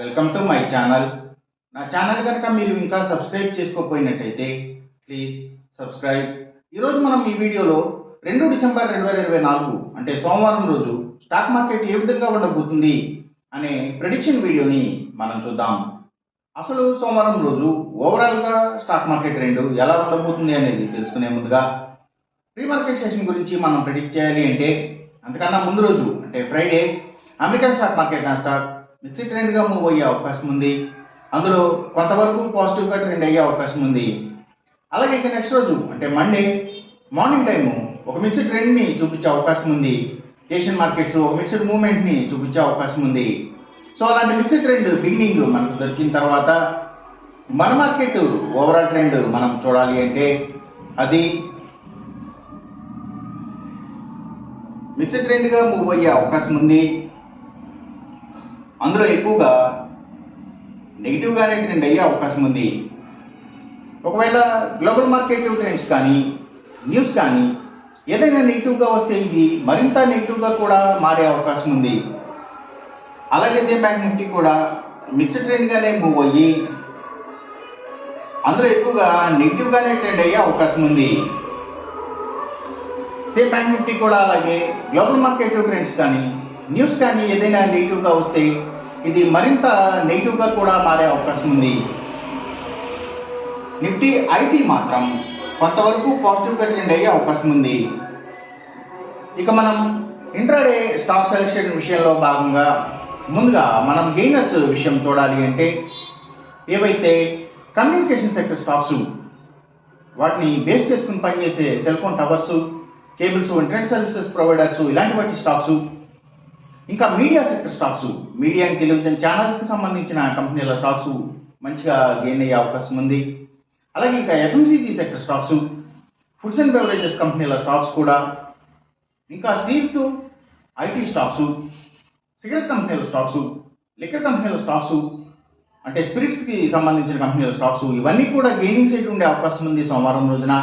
Welcome to my channel. నా channel కనుక మీరు ఇంకా సబ్స్క్రైబ్ చేసుకోకపోయినట్టయితే ప్లీజ్ సబ్స్క్రైబ్. ఈరోజు మనం ఈ వీడియోలో 2 డిసెంబర్ 2024 అంటే సోమవారం రోజు స్టాక్ మార్కెట్ ఏ విధంగా ఉండబోతుంది అనే ప్రెడిక్షన్ వీడియోని మనం చూద్దాం. అసలు సోమవారం రోజు ఓవరాల్గా స్టాక్ మార్కెట్ ట్రెండ్ ఎలా ఉండబోతుంది అనేది తెలుసుకునే ముందుగా ప్రీ మార్కెట్ సెషన్ గురించి మనం ప్రెడిక్ట్ చేయాలి అంటే అంతకన్నా ముందు రోజు అంటే Friday American stock market Nasdaq mixed ట్రెండ్గా మూవ్ అయ్యే అవకాశం ఉంది. అందులో కొంతవరకు పాజిటివ్గా ట్రెండ్ అయ్యే అవకాశం ఉంది. అలాగే ఇక నెక్స్ట్ రోజు అంటే మండే మార్నింగ్ టైము ఒక మిక్స్డ్ ట్రెండ్ని చూపించే అవకాశం ఉంది. ఏషియన్ మార్కెట్స్ ఒక మిక్స్డ్ మూవ్మెంట్ని చూపించే అవకాశం ఉంది. సో అలాంటి మిక్స్డ్ ట్రెండ్ బిగినింగ్ మనకు దొరికిన తర్వాత మన మార్కెట్ ఓవరాల్ ట్రెండ్ మనం చూడాలి అంటే అది మిక్స్డ్ ట్రెండ్గా మూవ్ అయ్యే అవకాశం ఉంది. అందులో ఎక్కువగా నెగిటివ్గానే ట్రెండ్ అయ్యే అవకాశం ఉంది. ఒకవేళ గ్లోబల్ మార్కెట్ ట్రెండ్స్ కానీ న్యూస్ కానీ ఏదైనా నెగిటివ్గా వస్తే ఇది మరింత నెగిటివ్గా కూడా మారే అవకాశం ఉంది. అలాగే సేమ్ బ్యాంక్ నిఫ్టీ కూడా మిక్స్డ్ ట్రెండ్గానే మూవ్ అయ్యి అందులో ఎక్కువగా నెగిటివ్గానే ట్రెండ్ అయ్యే అవకాశం ఉంది. సేమ్ బ్యాంక్ నిఫ్టీ కూడా అలాగే గ్లోబల్ మార్కెట్ ట్రెండ్స్ కానీ న్యూస్ కానీ ఏదైనా నెగిటివ్గా వస్తే ఇది మరింత నెగిటివ్గా కూడా మారే అవకాశం ఉంది. నిఫ్టీ ఐటీ మాత్రం కొంతవరకు పాజిటివ్గా ట్రెండ్ అయ్యే అవకాశం ఉంది. ఇక మనం ఇంట్రాడే స్టాక్ సెలెక్షన్ విషయంలో భాగంగా ముందుగా మనం గెయినర్స్ విషయం చూడాలి అంటే ఏవైతే కమ్యూనికేషన్ సెక్టర్ స్టాక్స్ వాటిని బేస్ చేసుకుని పనిచేసే cell phone towers, cables, internet services providers ఇలాంటి వాటి స్టాక్స్, ఇంకా media sector stocks media and television ఛానల్స్కి సంబంధించిన కంపెనీల స్టాక్స్ మంచిగా గెయిన్ అయ్యే అవకాశం ఉంది. అలాగే ఇంకా FMCG sector stocks, foods and beverages కంపెనీల స్టాక్స్ కూడా, ఇంకా స్టీల్స్, ఐటీ స్టాక్స్, సిగరెట్ కంపెనీల స్టాక్స్, లిక్కర్ కంపెనీల స్టాక్స్ అంటే స్పిరిట్స్కి సంబంధించిన కంపెనీల స్టాక్స్ ఇవన్నీ కూడా గెయినింగ్ సైడ్ ఉండే అవకాశం ఉంది సోమవారం రోజున.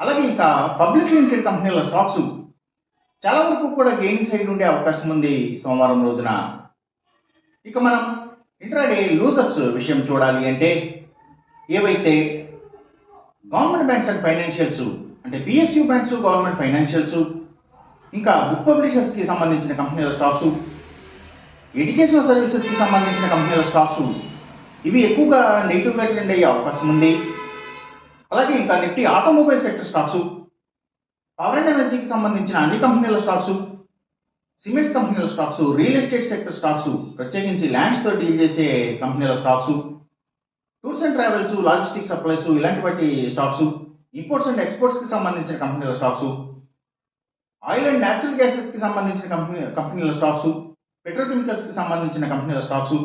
అలాగే ఇంకా పబ్లిక్ లిమిటెడ్ కంపెనీల స్టాక్స్ చాలా వరకు కూడా గెయినింగ్ సైడ్ ఉండే అవకాశం ఉంది సోమవారం రోజున. ఇక మనం ఇంట్రాడే లూజర్స్ విషయం చూడాలి అంటే ఏవైతే గవర్నమెంట్ బ్యాంక్స్ అండ్ ఫైనాన్షియల్స్ అంటే పిఎస్యూ బ్యాంక్స్, గవర్నమెంట్ ఫైనాన్షియల్స్, ఇంకా బుక్ పబ్లిషర్స్కి సంబంధించిన కంపెనీల స్టాక్స్, ఎడ్యుకేషనల్ సర్వీసెస్కి సంబంధించిన కంపెనీల స్టాక్స్ ఇవి ఎక్కువగా నెగిటివ్గా ట్రెండ్ అయ్యే అవకాశం ఉంది. అలాగే ఇంకా Nifty automobile sector stocks, power and ఎనర్జీకి సంబంధించిన అన్ని కంపెనీల స్టాక్స్, సిమెంట్స్ కంపెనీల stocks, real estate sector stocks ప్రత్యేకించి ల్యాండ్స్తో డీల్ చేసే కంపెనీల stocks, tours and travels, logistic supplies ఇలాంటి వాటి స్టాక్స్, ఇంపోర్ట్స్ అండ్ ఎక్స్పోర్ట్స్కి సంబంధించిన కంపెనీల స్టాక్స్, ఆయిల్ అండ్ న్యాచురల్ గ్యాసెస్కి సంబంధించిన కంపెనీల స్టాక్స్, పెట్రోకెమికల్స్కి సంబంధించిన కంపెనీల స్టాక్స్,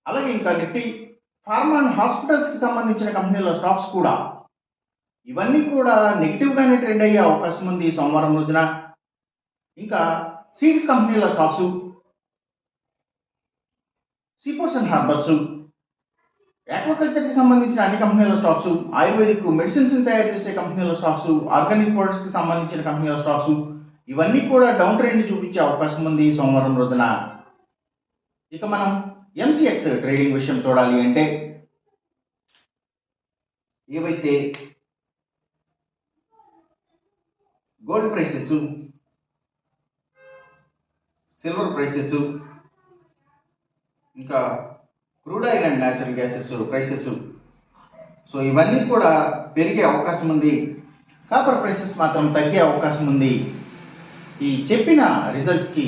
అలాగే ఇంకా నిఫ్టీ ఫార్మా అండ్ హాస్పిటల్స్కి సంబంధించిన కంపెనీల స్టాక్స్ కూడా ఇవన్నీ కూడా నెగిటివ్గానే ట్రెండ్ అయ్యే అవకాశం ఉంది సోమవారం రోజున. ఇంకా సీడ్స్ కంపెనీల స్టాక్స్, సీపోర్ట్స్ అండ్ హార్బర్స్, ఆక్వాకల్చర్కి సంబంధించిన అన్ని కంపెనీల స్టాక్స్, ఆయుర్వేదిక్ మెడిసిన్స్ తయారు చేసే కంపెనీల స్టాక్స్, ఆర్గానిక్ ప్రొడక్ట్స్కి సంబంధించిన కంపెనీల స్టాక్స్ ఇవన్నీ కూడా డౌన్ ట్రెండ్ చూపించే అవకాశం ఉంది సోమవారం రోజున. ఇక మనం ఎంసీఎక్స్ ట్రేడింగ్ విషయం చూడాలి అంటే ఏవైతే గోల్డ్ ప్రైసెస్, సిల్వర్ ప్రైసెస్, ఇంకా crude oil and natural gases prices so ఇవన్నీ కూడా పెరిగే అవకాశం ఉంది. కాపర్ ప్రైసెస్ మాత్రం తగ్గే అవకాశం ఉంది. ఈ చెప్పిన రిజల్ట్స్కి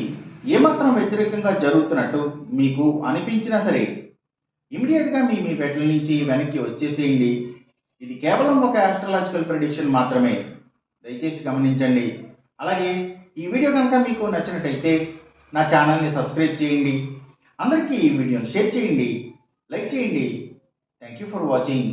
ఏమాత్రం వ్యతిరేకంగా జరుగుతున్నట్టు మీకు అనిపించినా సరే ఇమీడియట్గా మీ పెట్టెల నుంచి వెనక్కి వచ్చేసేయండి. ఇది కేవలం ఒక ఆస్ట్రాలజికల్ ప్రెడిక్షన్ మాత్రమే, దయచేసి గమనించండి. అలాగే ఈ వీడియో కనుక మీకు నచ్చినట్టయితే నా ఛానల్ని సబ్స్క్రైబ్ చేయండి. అందరికీ ఈ వీడియోని షేర్ చేయండి, లైక్ చేయండి. Thank you for watching.